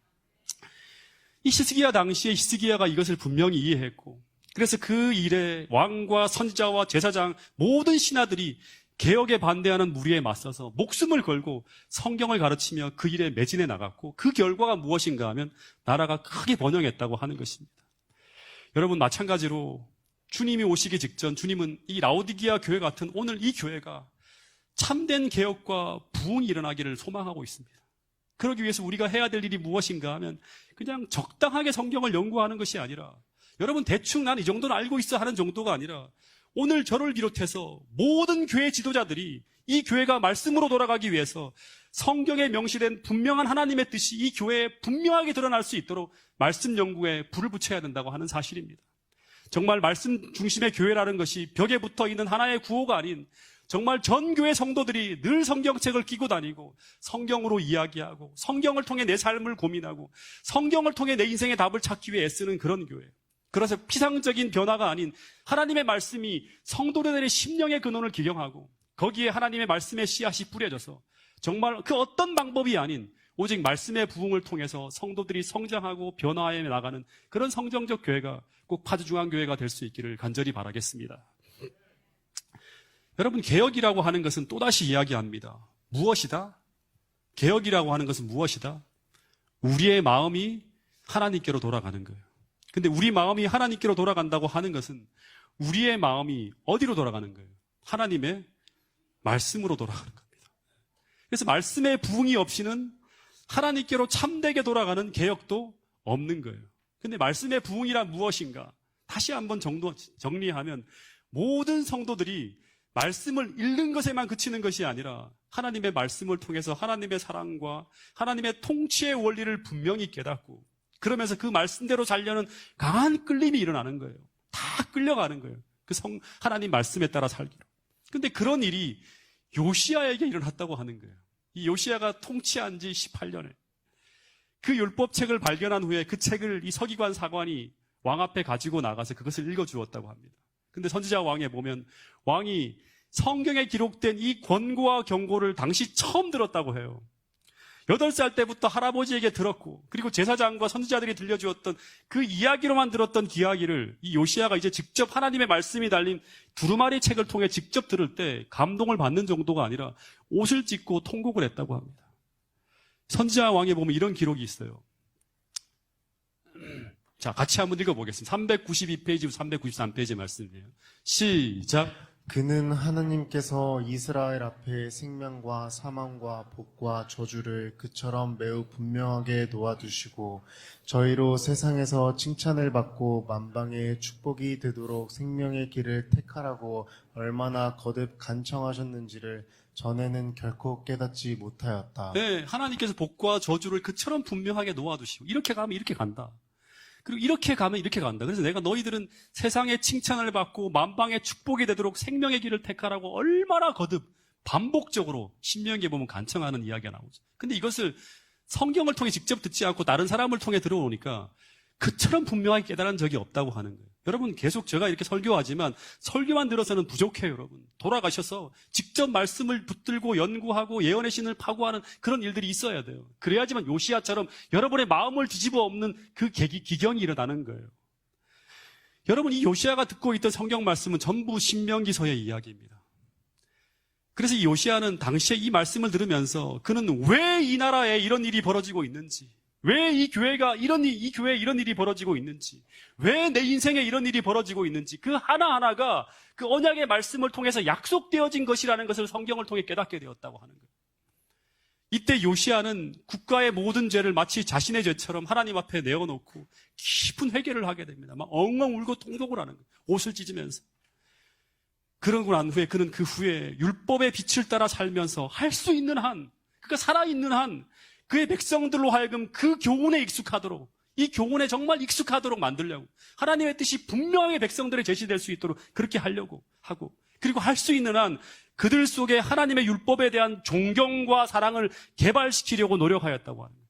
이 히스기야 당시에 히스기야가 이것을 분명히 이해했고 그래서 그 일에 왕과 선지자와 제사장 모든 신하들이 개혁에 반대하는 무리에 맞서서 목숨을 걸고 성경을 가르치며 그 일에 매진해 나갔고 그 결과가 무엇인가 하면 나라가 크게 번영했다고 하는 것입니다. 여러분, 마찬가지로 주님이 오시기 직전 주님은 이 라오디게아 교회 같은 오늘 이 교회가 참된 개혁과 부흥이 일어나기를 소망하고 있습니다. 그러기 위해서 우리가 해야 될 일이 무엇인가 하면 그냥 적당하게 성경을 연구하는 것이 아니라 여러분 대충 난 이 정도는 알고 있어 하는 정도가 아니라 오늘 저를 비롯해서 모든 교회 지도자들이 이 교회가 말씀으로 돌아가기 위해서 성경에 명시된 분명한 하나님의 뜻이 이 교회에 분명하게 드러날 수 있도록 말씀 연구에 불을 붙여야 된다고 하는 사실입니다. 정말 말씀 중심의 교회라는 것이 벽에 붙어 있는 하나의 구호가 아닌 정말 전 교회 성도들이 늘 성경책을 끼고 다니고 성경으로 이야기하고 성경을 통해 내 삶을 고민하고 성경을 통해 내 인생의 답을 찾기 위해 애쓰는 그런 교회. 그래서 피상적인 변화가 아닌 하나님의 말씀이 성도들의 심령의 근원을 기경하고 거기에 하나님의 말씀의 씨앗이 뿌려져서 정말 그 어떤 방법이 아닌 오직 말씀의 부흥을 통해서 성도들이 성장하고 변화해 나가는 그런 성정적 교회가 꼭 파주중앙교회가 될 수 있기를 간절히 바라겠습니다. 여러분, 개혁이라고 하는 것은 또다시 이야기합니다. 무엇이다? 개혁이라고 하는 것은 무엇이다? 우리의 마음이 하나님께로 돌아가는 거예요. 근데 우리 마음이 하나님께로 돌아간다고 하는 것은 우리의 마음이 어디로 돌아가는 거예요? 하나님의 말씀으로 돌아가는 겁니다. 그래서 말씀의 부흥이 없이는 하나님께로 참되게 돌아가는 개혁도 없는 거예요. 근데 말씀의 부흥이란 무엇인가? 다시 한번 정리하면 모든 성도들이 말씀을 읽는 것에만 그치는 것이 아니라 하나님의 말씀을 통해서 하나님의 사랑과 하나님의 통치의 원리를 분명히 깨닫고 그러면서 그 말씀대로 살려는 강한 끌림이 일어나는 거예요. 다 끌려가는 거예요. 그 하나님 말씀에 따라 살기로. 근데 그런 일이 요시야에게 일어났다고 하는 거예요. 이 요시야가 통치한 지 18년에 그 율법책을 발견한 후에 그 책을 이 서기관 사관이 왕 앞에 가지고 나가서 그것을 읽어주었다고 합니다. 근데 선지자 왕에 보면 왕이 성경에 기록된 이 권고와 경고를 당시 처음 들었다고 해요. 8살 때부터 할아버지에게 들었고 그리고 제사장과 선지자들이 들려주었던 그 이야기로만 들었던 이야기를 이 요시야가 이제 직접 하나님의 말씀이 달린 두루마리 책을 통해 직접 들을 때 감동을 받는 정도가 아니라 옷을 찢고 통곡을 했다고 합니다. 선지자 왕에 보면 이런 기록이 있어요. 자, 같이 한번 읽어보겠습니다. 392페이지, 393페이지 말씀이에요. 시작. 그는 하나님께서 이스라엘 앞에 생명과 사망과 복과 저주를 그처럼 매우 분명하게 놓아두시고 저희로 세상에서 칭찬을 받고 만방의 축복이 되도록 생명의 길을 택하라고 얼마나 거듭 간청하셨는지를 전에는 결코 깨닫지 못하였다. 네, 하나님께서 복과 저주를 그처럼 분명하게 놓아두시고 이렇게 가면 이렇게 간다. 그리고 이렇게 가면 이렇게 간다. 그래서 내가 너희들은 세상의 칭찬을 받고 만방의 축복이 되도록 생명의 길을 택하라고 얼마나 거듭 반복적으로 신명기에 보면 간청하는 이야기가 나오죠. 근데 이것을 성경을 통해 직접 듣지 않고 다른 사람을 통해 들어오니까 그처럼 분명하게 깨달은 적이 없다고 하는 거예요. 여러분, 계속 제가 이렇게 설교하지만 설교만 들어서는 부족해요, 여러분. 돌아가셔서 직접 말씀을 붙들고 연구하고 예언의 신을 파고하는 그런 일들이 있어야 돼요. 그래야지만 요시야처럼 여러분의 마음을 뒤집어 엎는 그 기경이 일어나는 거예요. 여러분, 이 요시야가 듣고 있던 성경 말씀은 전부 신명기서의 이야기입니다. 그래서 이 요시야는 당시에 이 말씀을 들으면서 그는 왜 이 나라에 이런 일이 벌어지고 있는지, 왜 이 교회가 이 교회에 이런 일이 벌어지고 있는지, 왜 내 인생에 이런 일이 벌어지고 있는지, 그 하나하나가 그 언약의 말씀을 통해서 약속되어진 것이라는 것을 성경을 통해 깨닫게 되었다고 하는 거예요. 이때 요시야는 국가의 모든 죄를 마치 자신의 죄처럼 하나님 앞에 내어놓고 깊은 회개를 하게 됩니다. 막 엉엉 울고 통곡을 하는 거예요. 옷을 찢으면서. 그러고 난 후에 그는 그 후에 율법의 빛을 따라 살면서 할 수 있는 한, 그가 살아있는 한 그의 백성들로 하여금 그 교훈에 익숙하도록, 이 교훈에 정말 익숙하도록 만들려고, 하나님의 뜻이 분명하게 백성들에 제시될 수 있도록 그렇게 하려고 하고, 그리고 할 수 있는 한 그들 속에 하나님의 율법에 대한 존경과 사랑을 개발시키려고 노력하였다고 합니다.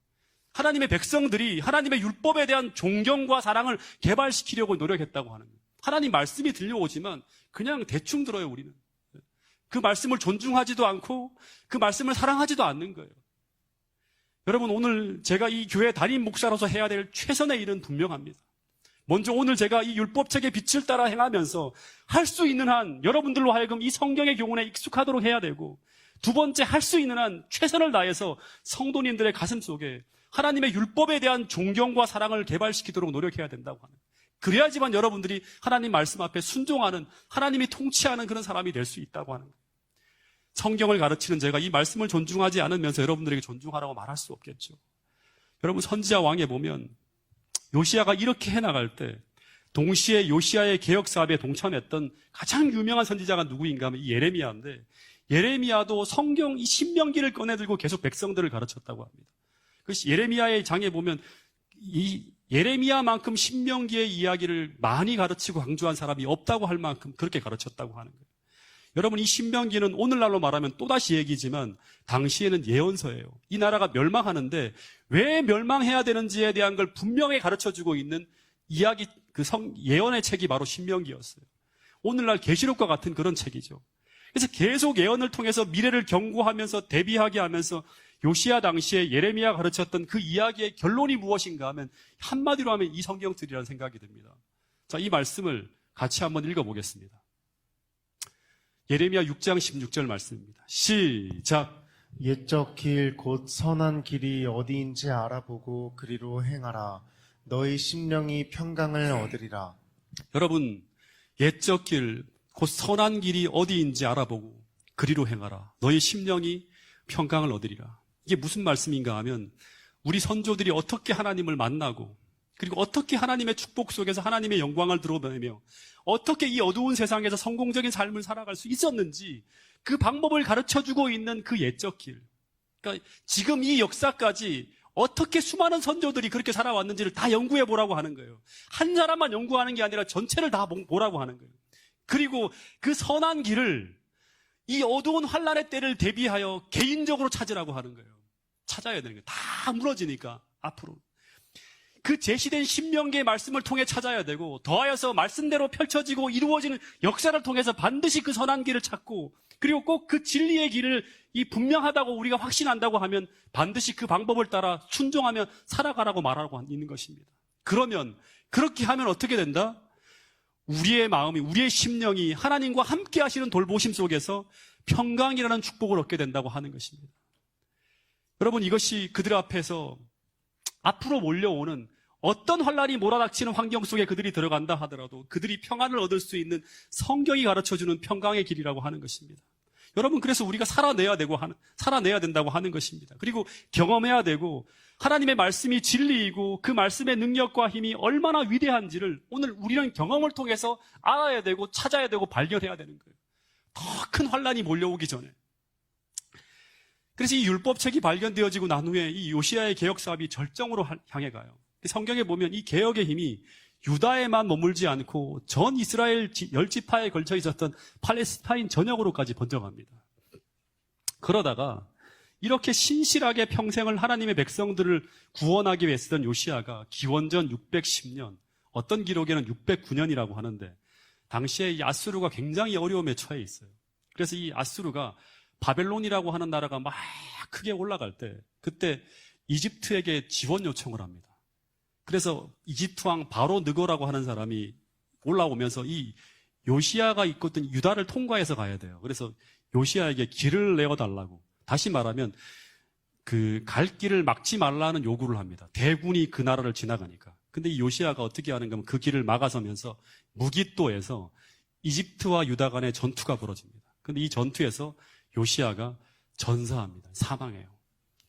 하나님의 백성들이 하나님의 율법에 대한 존경과 사랑을 개발시키려고 노력했다고 하는 거예요. 하나님 말씀이 들려오지만 그냥 대충 들어요, 우리는. 그 말씀을 존중하지도 않고 그 말씀을 사랑하지도 않는 거예요. 여러분, 오늘 제가 이 교회 담임 목사로서 해야 될 최선의 일은 분명합니다. 먼저 오늘 제가 이 율법책의 빛을 따라 행하면서 할 수 있는 한 여러분들로 하여금 이 성경의 교훈에 익숙하도록 해야 되고, 두 번째, 할 수 있는 한 최선을 다해서 성도님들의 가슴 속에 하나님의 율법에 대한 존경과 사랑을 개발시키도록 노력해야 된다고 하는, 그래야지만 여러분들이 하나님 말씀 앞에 순종하는, 하나님이 통치하는 그런 사람이 될 수 있다고 하는 거예요. 성경을 가르치는 제가 이 말씀을 존중하지 않으면서 여러분들에게 존중하라고 말할 수 없겠죠. 여러분, 선지자 왕에 보면 요시야가 이렇게 해나갈 때 동시에 요시야의 개혁 사업에 동참했던 가장 유명한 선지자가 누구인가 하면 이 예레미야인데, 예레미야도 성경 이 신명기를 꺼내들고 계속 백성들을 가르쳤다고 합니다. 그래서 예레미야의 장에 보면 이 예레미야만큼 신명기의 이야기를 많이 가르치고 강조한 사람이 없다고 할 만큼 그렇게 가르쳤다고 하는 거예요. 여러분, 이 신명기는 오늘날로 말하면 또다시 얘기지만 당시에는 예언서예요. 이 나라가 멸망하는데 왜 멸망해야 되는지에 대한 걸 분명히 가르쳐주고 있는 이야기, 예언의 책이 바로 신명기였어요. 오늘날 계시록과 같은 그런 책이죠. 그래서 계속 예언을 통해서 미래를 경고하면서 대비하게 하면서 요시야 당시에 예레미야 가르쳤던 그 이야기의 결론이 무엇인가 하면 한마디로 하면 이 성경들이라는 생각이 듭니다. 자, 이 말씀을 같이 한번 읽어보겠습니다. 예레미야 6장 16절 말씀입니다. 시작. 옛적 길 곧 선한 길이 어디인지 알아보고 그리로 행하라. 너희 심령이 평강을 얻으리라. 여러분, 옛적 길 곧 선한 길이 어디인지 알아보고 그리로 행하라. 너희 심령이 평강을 얻으리라. 이게 무슨 말씀인가 하면 우리 선조들이 어떻게 하나님을 만나고, 그리고 어떻게 하나님의 축복 속에서 하나님의 영광을 드러내며 어떻게 이 어두운 세상에서 성공적인 삶을 살아갈 수 있었는지 그 방법을 가르쳐주고 있는 그 옛적 길, 그러니까 지금 이 역사까지 어떻게 수많은 선조들이 그렇게 살아왔는지를 다 연구해 보라고 하는 거예요. 한 사람만 연구하는 게 아니라 전체를 다 보라고 하는 거예요. 그리고 그 선한 길을 이 어두운 환란의 때를 대비하여 개인적으로 찾으라고 하는 거예요. 찾아야 되는 거예요. 다 무너지니까 앞으로. 그 제시된 신명기의 말씀을 통해 찾아야 되고, 더하여서 말씀대로 펼쳐지고 이루어지는 역사를 통해서 반드시 그 선한 길을 찾고, 그리고 꼭 그 진리의 길을 이 분명하다고 우리가 확신한다고 하면 반드시 그 방법을 따라 순종하며 살아가라고 말하고 있는 것입니다. 그러면 그렇게 하면 어떻게 된다? 우리의 마음이, 우리의 심령이 하나님과 함께 하시는 돌보심 속에서 평강이라는 축복을 얻게 된다고 하는 것입니다. 여러분, 이것이 그들 앞에서 앞으로 몰려오는 어떤 환란이 몰아닥치는 환경 속에 그들이 들어간다 하더라도 그들이 평안을 얻을 수 있는 성경이 가르쳐주는 평강의 길이라고 하는 것입니다. 여러분, 그래서 우리가 살아내야 된다고 하는 것입니다. 그리고 경험해야 되고, 하나님의 말씀이 진리이고 그 말씀의 능력과 힘이 얼마나 위대한지를 오늘 우리는 경험을 통해서 알아야 되고 찾아야 되고 발견해야 되는 거예요. 더 큰 환란이 몰려오기 전에. 그래서 이 율법책이 발견되어지고 난 후에 이 요시야의 개혁 사업이 절정으로 향해 가요. 성경에 보면 이 개혁의 힘이 유다에만 머물지 않고 전 이스라엘 10지파에 걸쳐 있었던 팔레스타인 전역으로까지 번져갑니다. 그러다가 이렇게 신실하게 평생을 하나님의 백성들을 구원하기 위해 쓰던 요시야가 기원전 610년 어떤 기록에는 609년이라고 하는데 당시에 이 아수르가 굉장히 어려움에 처해 있어요. 그래서 이 아수르가 바벨론이라고 하는 나라가 막 크게 올라갈 때 그때 이집트에게 지원 요청을 합니다. 그래서 이집트 왕 바로 느고라고 하는 사람이 올라오면서 이 요시야가 있거든 유다를 통과해서 가야 돼요. 그래서 요시야에게 길을 내어달라고, 다시 말하면 그 갈 길을 막지 말라는 요구를 합니다. 대군이 그 나라를 지나가니까. 근데 이 요시야가 어떻게 하는가 하면 그 길을 막아서면서 무깃도에서 이집트와 유다 간의 전투가 벌어집니다. 근데 이 전투에서 요시야가 전사합니다. 사망해요.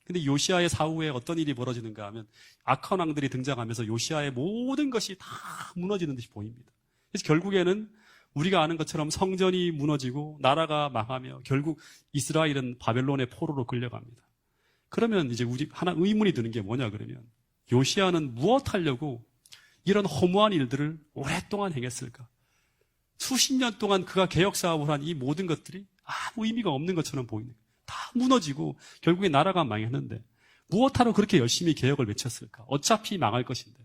근데 요시야의 사후에 어떤 일이 벌어지는가 하면 악한 왕들이 등장하면서 요시야의 모든 것이 다 무너지는 듯이 보입니다. 그래서 결국에는 우리가 아는 것처럼 성전이 무너지고 나라가 망하며 결국 이스라엘은 바벨론의 포로로 끌려갑니다. 그러면 이제 우리 하나 의문이 드는 게 뭐냐 그러면 요시야는 무엇 하려고 이런 허무한 일들을 오랫동안 행했을까? 수십 년 동안 그가 개혁 사업을 한 이 모든 것들이 아무 의미가 없는 것처럼 보이는 거예요. 다 무너지고 결국에 나라가 망했는데 무엇하러 그렇게 열심히 개혁을 외쳤을까? 어차피 망할 것인데.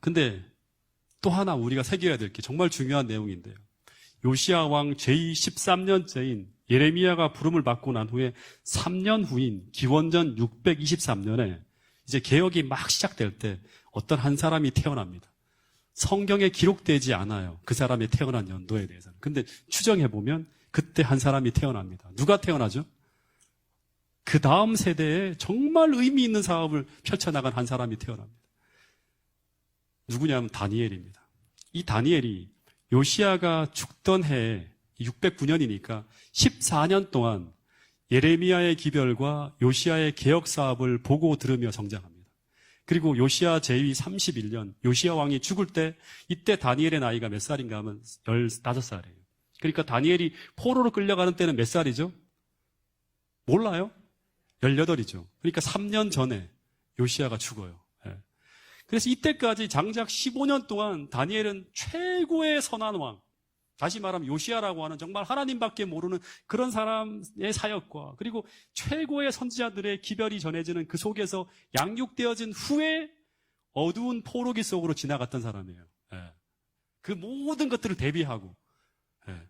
근데 또 하나 우리가 새겨야 될 게 정말 중요한 내용인데요. 요시야 왕 제13년째인 예레미야가 부름을 받고 난 후에 3년 후인 기원전 623년에 이제 개혁이 막 시작될 때 어떤 한 사람이 태어납니다. 성경에 기록되지 않아요. 그 사람이 태어난 연도에 대해서는. 근데 추정해보면 그때 한 사람이 태어납니다. 누가 태어나죠? 그 다음 세대에 정말 의미 있는 사업을 펼쳐나간 한 사람이 태어납니다. 누구냐면 다니엘입니다. 이 다니엘이 요시야가 죽던 해에 609년이니까 14년 동안 예레미야의 기별과 요시야의 개혁 사업을 보고 들으며 성장합니다. 그리고 요시야 제위 31년, 요시야 왕이 죽을 때 이때 다니엘의 나이가 몇 살인가 하면 15살이에요. 그러니까 다니엘이 포로로 끌려가는 때는 몇 살이죠? 몰라요? 18이죠. 그러니까 3년 전에 요시야가 죽어요. 예. 그래서 이때까지 장작 15년 동안 다니엘은 최고의 선한 왕, 다시 말하면 요시야라고 하는 정말 하나님밖에 모르는 그런 사람의 사역과 그리고 최고의 선지자들의 기별이 전해지는 그 속에서 양육되어진 후에 어두운 포로기 속으로 지나갔던 사람이에요. 예. 그 모든 것들을 대비하고 예.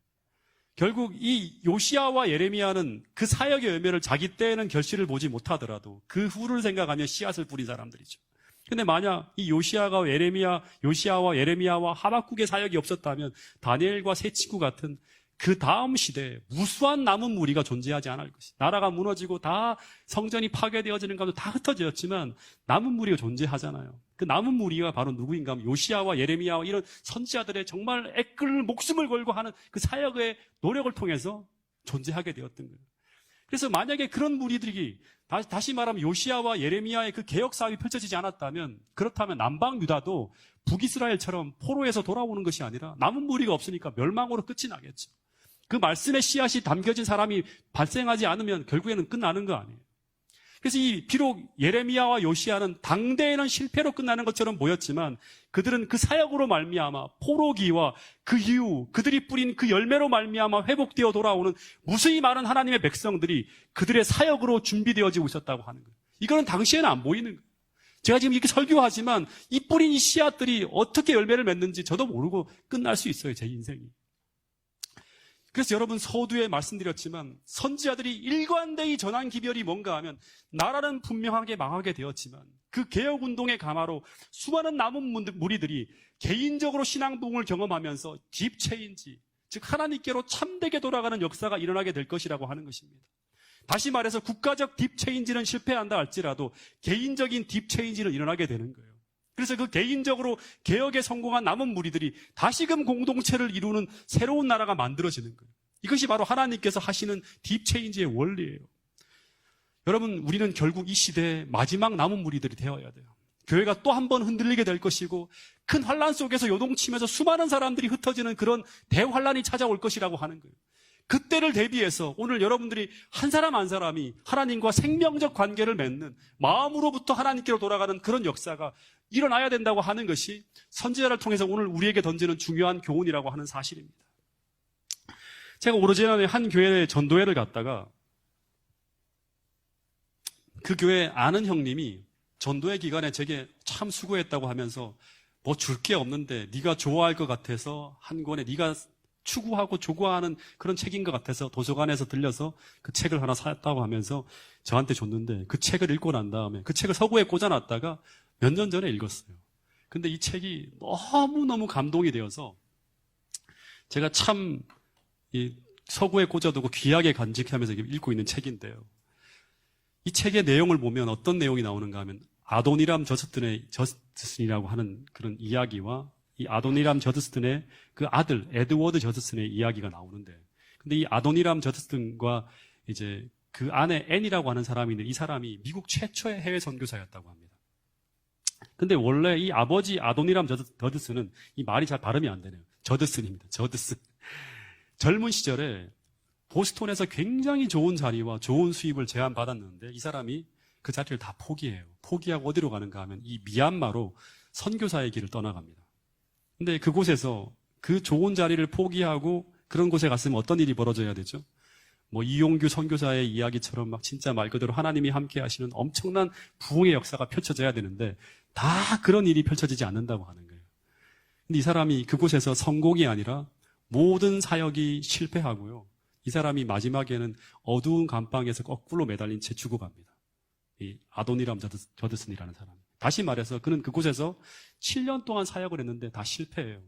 결국 이 요시야와 예레미야는 그 사역의 열매를 자기 때에는 결실을 보지 못하더라도 그 후를 생각하며 씨앗을 뿌린 사람들이죠. 근데 만약 이 요시야와 예레미야와 하박국의 사역이 없었다면 다니엘과 세 친구 같은 그 다음 시대에 무수한 남은 무리가 존재하지 않을 것이. 나라가 무너지고 다 성전이 파괴되어지는 가운데 다 흩어졌지만 남은 무리가 존재하잖아요. 그 남은 무리가 바로 누구인가 하면 요시야와 예레미야와 이런 선지자들의 정말 애끌 목숨을 걸고 하는 그 사역의 노력을 통해서 존재하게 되었던 거예요. 그래서 만약에 그런 무리들이 다시 말하면 요시야와 예레미야의 그 개혁 사업이 펼쳐지지 않았다면 그렇다면 남방 유다도 북이스라엘처럼 포로에서 돌아오는 것이 아니라 남은 무리가 없으니까 멸망으로 끝이 나겠죠. 그 말씀의 씨앗이 담겨진 사람이 발생하지 않으면 결국에는 끝나는 거 아니에요. 그래서 비록 예레미야와 요시야는 당대에는 실패로 끝나는 것처럼 보였지만 그들은 그 사역으로 말미암아 포로기와 그 이후 그들이 뿌린 그 열매로 말미암아 회복되어 돌아오는 무수히 많은 하나님의 백성들이 그들의 사역으로 준비되어지고 있었다고 하는 거예요. 이거는 당시에는 안 보이는 거예요. 제가 지금 이렇게 설교하지만 이 뿌린 이 씨앗들이 어떻게 열매를 맺는지 저도 모르고 끝날 수 있어요, 제 인생이. 그래서 여러분 서두에 말씀드렸지만 선지자들이 일관되이 전한 기별이 뭔가 하면 나라는 분명하게 망하게 되었지만 그 개혁운동의 가마로 수많은 남은 무리들이 개인적으로 신앙부흥을 경험하면서 딥체인지, 즉 하나님께로 참되게 돌아가는 역사가 일어나게 될 것이라고 하는 것입니다. 다시 말해서 국가적 딥체인지는 실패한다 할지라도 개인적인 딥체인지는 일어나게 되는 거예요. 그래서 그 개인적으로 개혁에 성공한 남은 무리들이 다시금 공동체를 이루는 새로운 나라가 만들어지는 거예요. 이것이 바로 하나님께서 하시는 딥체인지의 원리예요. 여러분, 우리는 결국 이 시대의 마지막 남은 무리들이 되어야 돼요. 교회가 또 한 번 흔들리게 될 것이고 큰 환란 속에서 요동치면서 수많은 사람들이 흩어지는 그런 대환란이 찾아올 것이라고 하는 거예요. 그때를 대비해서 오늘 여러분들이 한 사람 한 사람이 하나님과 생명적 관계를 맺는 마음으로부터 하나님께로 돌아가는 그런 역사가 일어나야 된다고 하는 것이 선지자를 통해서 오늘 우리에게 던지는 중요한 교훈이라고 하는 사실입니다. 제가 오래전에 한 교회에 전도회를 갔다가 그 교회 아는 형님이 전도회 기간에 제게 참 수고했다고 하면서 뭐 줄 게 없는데 네가 좋아할 것 같아서 한 권에 네가 추구하고 조구하는 그런 책인 것 같아서 도서관에서 들려서 그 책을 하나 샀다고 하면서 저한테 줬는데 그 책을 읽고 난 다음에 그 책을 서구에 꽂아놨다가 몇 년 전에 읽었어요. 근데 이 책이 너무너무 감동이 되어서 제가 참 이 서구에 꽂아두고 귀하게 간직하면서 읽고 있는 책인데요. 이 책의 내용을 보면 어떤 내용이 나오는가 하면 아도니람 저스틴이라고 하는 그런 이야기와 이 아도니람 저스틴의 그 아들 에드워드 저스틴의 이야기가 나오는데, 근데 이 아도니람 저스틴과 이제 그 아내 앤이라고 하는 사람이 있는데 이 사람이 미국 최초의 해외 선교사였다고 합니다. 근데 원래 이 아버지 아도니람 저드슨은 이 말이 잘 발음이 안 되네요. 저드슨입니다. 저드슨. 젊은 시절에 보스턴에서 굉장히 좋은 자리와 좋은 수입을 제안받았는데 이 사람이 그 자리를 다 포기해요. 포기하고 어디로 가는가 하면 이 미얀마로 선교사의 길을 떠나갑니다. 근데 그곳에서 그 좋은 자리를 포기하고 그런 곳에 갔으면 어떤 일이 벌어져야 되죠? 뭐 이용규 선교사의 이야기처럼 막 진짜 말 그대로 하나님이 함께 하시는 엄청난 부흥의 역사가 펼쳐져야 되는데 다 그런 일이 펼쳐지지 않는다고 하는 거예요. 근데 이 사람이 그곳에서 성공이 아니라 모든 사역이 실패하고요. 이 사람이 마지막에는 어두운 감방에서 거꾸로 매달린 채 죽어갑니다. 이 아도니람 저드슨이라는 사람. 다시 말해서 그는 그곳에서 7년 동안 사역을 했는데 다 실패해요.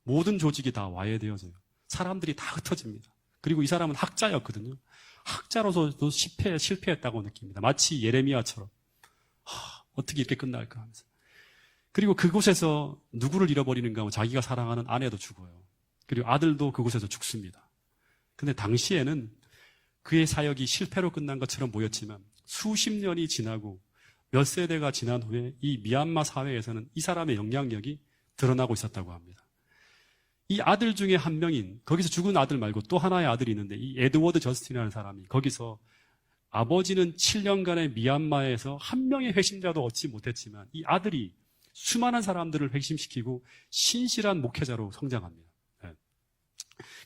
모든 조직이 다 와해되어져요. 사람들이 다 흩어집니다. 그리고 이 사람은 학자였거든요. 학자로서도 실패했다고 느낍니다. 마치 예레미야처럼 어떻게 이렇게 끝날까 하면서. 그리고 그곳에서 누구를 잃어버리는가 하면 자기가 사랑하는 아내도 죽어요. 그리고 아들도 그곳에서 죽습니다. 근데 당시에는 그의 사역이 실패로 끝난 것처럼 보였지만 수십 년이 지나고 몇 세대가 지난 후에 이 미얀마 사회에서는 이 사람의 영향력이 드러나고 있었다고 합니다. 이 아들 중에 한 명인, 거기서 죽은 아들 말고 또 하나의 아들이 있는데 이 에드워드 저스틴이라는 사람이 거기서 아버지는 7년간의 미얀마에서 한 명의 회심자도 얻지 못했지만 이 아들이 수많은 사람들을 회심시키고 신실한 목회자로 성장합니다.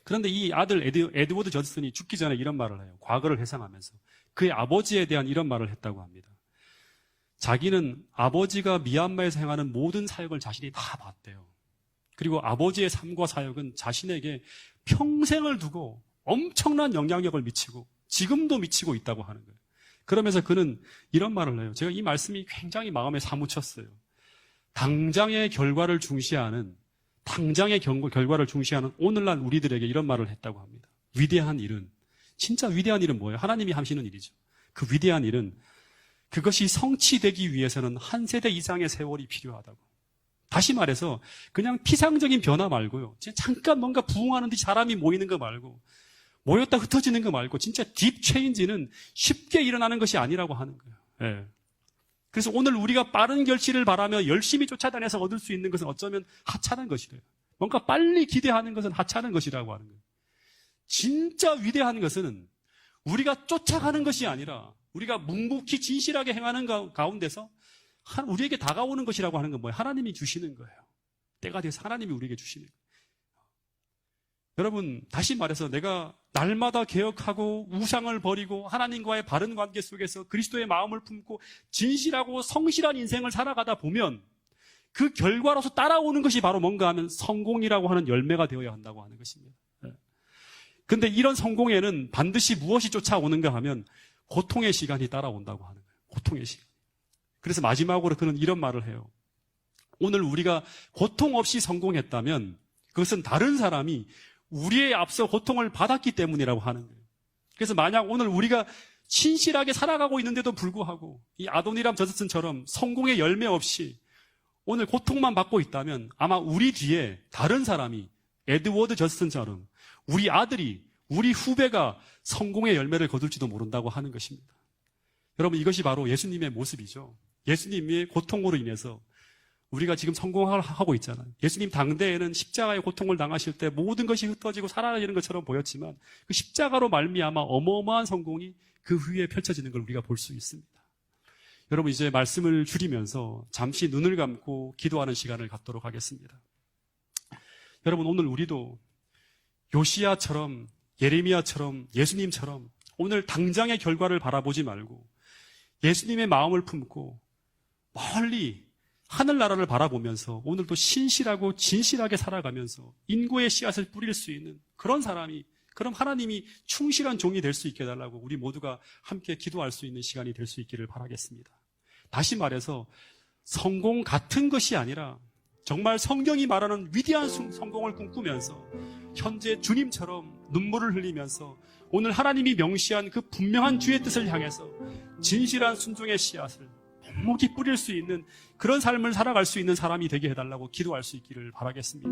그런데 이 아들 에드워드 저스틴이 죽기 전에 이런 말을 해요. 과거를 회상하면서 그의 아버지에 대한 이런 말을 했다고 합니다. 자기는 아버지가 미얀마에서 행하는 모든 사역을 자신이 다 봤대요. 그리고 아버지의 삶과 사역은 자신에게 평생을 두고 엄청난 영향력을 미치고 지금도 미치고 있다고 하는 거예요. 그러면서 그는 이런 말을 해요. 제가 이 말씀이 굉장히 마음에 사무쳤어요. 당장의 결과를 중시하는 오늘날 우리들에게 이런 말을 했다고 합니다. 위대한 일은, 진짜 위대한 일은 뭐예요? 하나님이 하시는 일이죠. 그 위대한 일은 그것이 성취되기 위해서는 한 세대 이상의 세월이 필요하다고. 다시 말해서 그냥 피상적인 변화 말고요. 잠깐 뭔가 부흥하는 듯이 사람이 모이는 거 말고 모였다 흩어지는 거 말고 진짜 딥 체인지는 쉽게 일어나는 것이 아니라고 하는 거예요. 예. 그래서 오늘 우리가 빠른 결실을 바라며 열심히 쫓아다녀서 얻을 수 있는 것은 어쩌면 하찮은 것이래요. 뭔가 빨리 기대하는 것은 하찮은 것이라고 하는 거예요. 진짜 위대한 것은 우리가 쫓아가는 것이 아니라 우리가 묵묵히 진실하게 행하는 가운데서 우리에게 다가오는 것이라고 하는 건 뭐예요? 하나님이 주시는 거예요. 때가 돼서 하나님이 우리에게 주시는 거예요. 여러분, 다시 말해서 내가 날마다 개혁하고 우상을 버리고 하나님과의 바른 관계 속에서 그리스도의 마음을 품고 진실하고 성실한 인생을 살아가다 보면 그 결과로서 따라오는 것이 바로 뭔가 하면 성공이라고 하는 열매가 되어야 한다고 하는 것입니다. 근데 이런 성공에는 반드시 무엇이 쫓아오는가 하면 고통의 시간이 따라온다고 하는 거예요. 고통의 시간. 그래서 마지막으로 그는 이런 말을 해요. 오늘 우리가 고통 없이 성공했다면 그것은 다른 사람이 우리에 앞서 고통을 받았기 때문이라고 하는 거예요. 그래서 만약 오늘 우리가 신실하게 살아가고 있는데도 불구하고 이 아도니람 저스틴처럼 성공의 열매 없이 오늘 고통만 받고 있다면 아마 우리 뒤에 다른 사람이 에드워드 저스틴처럼 우리 아들이, 우리 후배가 성공의 열매를 거둘지도 모른다고 하는 것입니다. 여러분, 이것이 바로 예수님의 모습이죠. 예수님의 고통으로 인해서 우리가 지금 성공하고 있잖아요. 예수님 당대에는 십자가의 고통을 당하실 때 모든 것이 흩어지고 사라지는 것처럼 보였지만 그 십자가로 말미암아 어마어마한 성공이 그 후에 펼쳐지는 걸 우리가 볼 수 있습니다. 여러분, 이제 말씀을 줄이면서 잠시 눈을 감고 기도하는 시간을 갖도록 하겠습니다. 여러분, 오늘 우리도 요시야처럼 예레미야처럼 예수님처럼 오늘 당장의 결과를 바라보지 말고 예수님의 마음을 품고 멀리 하늘나라를 바라보면서 오늘도 신실하고 진실하게 살아가면서 인고의 씨앗을 뿌릴 수 있는 그런 사람이, 그럼 하나님이 충실한 종이 될 수 있게 해달라고 우리 모두가 함께 기도할 수 있는 시간이 될 수 있기를 바라겠습니다. 다시 말해서 성공 같은 것이 아니라 정말 성경이 말하는 위대한 성공을 꿈꾸면서 현재 주님처럼 눈물을 흘리면서 오늘 하나님이 명시한 그 분명한 주의 뜻을 향해서 진실한 순종의 씨앗을 묵묵히 뿌릴 수 있는 그런 삶을 살아갈 수 있는 사람이 되게 해달라고 기도할 수 있기를 바라겠습니다.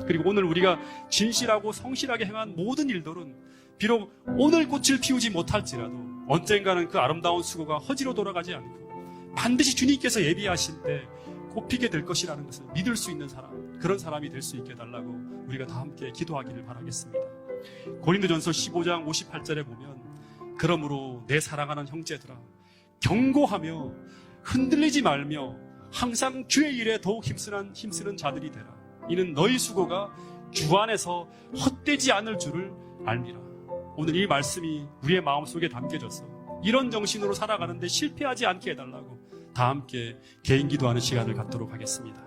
그리고 오늘 우리가 진실하고 성실하게 행한 모든 일들은 비록 오늘 꽃을 피우지 못할지라도 언젠가는 그 아름다운 수고가 허지로 돌아가지 않고 반드시 주님께서 예비하신 때 꽃피게 될 것이라는 것을 믿을 수 있는 사람, 그런 사람이 될 수 있게 해달라고 우리가 다 함께 기도하기를 바라겠습니다. 고린도전서 15장 58절에 보면 그러므로 내 사랑하는 형제들아 경고하며 흔들리지 말며 항상 주의 일에 더욱 힘쓰는 자들이 되라. 이는 너희 수고가 주 안에서 헛되지 않을 줄을 알미라. 오늘 이 말씀이 우리의 마음속에 담겨져서 이런 정신으로 살아가는데 실패하지 않게 해달라고 다 함께 개인 기도하는 시간을 갖도록 하겠습니다.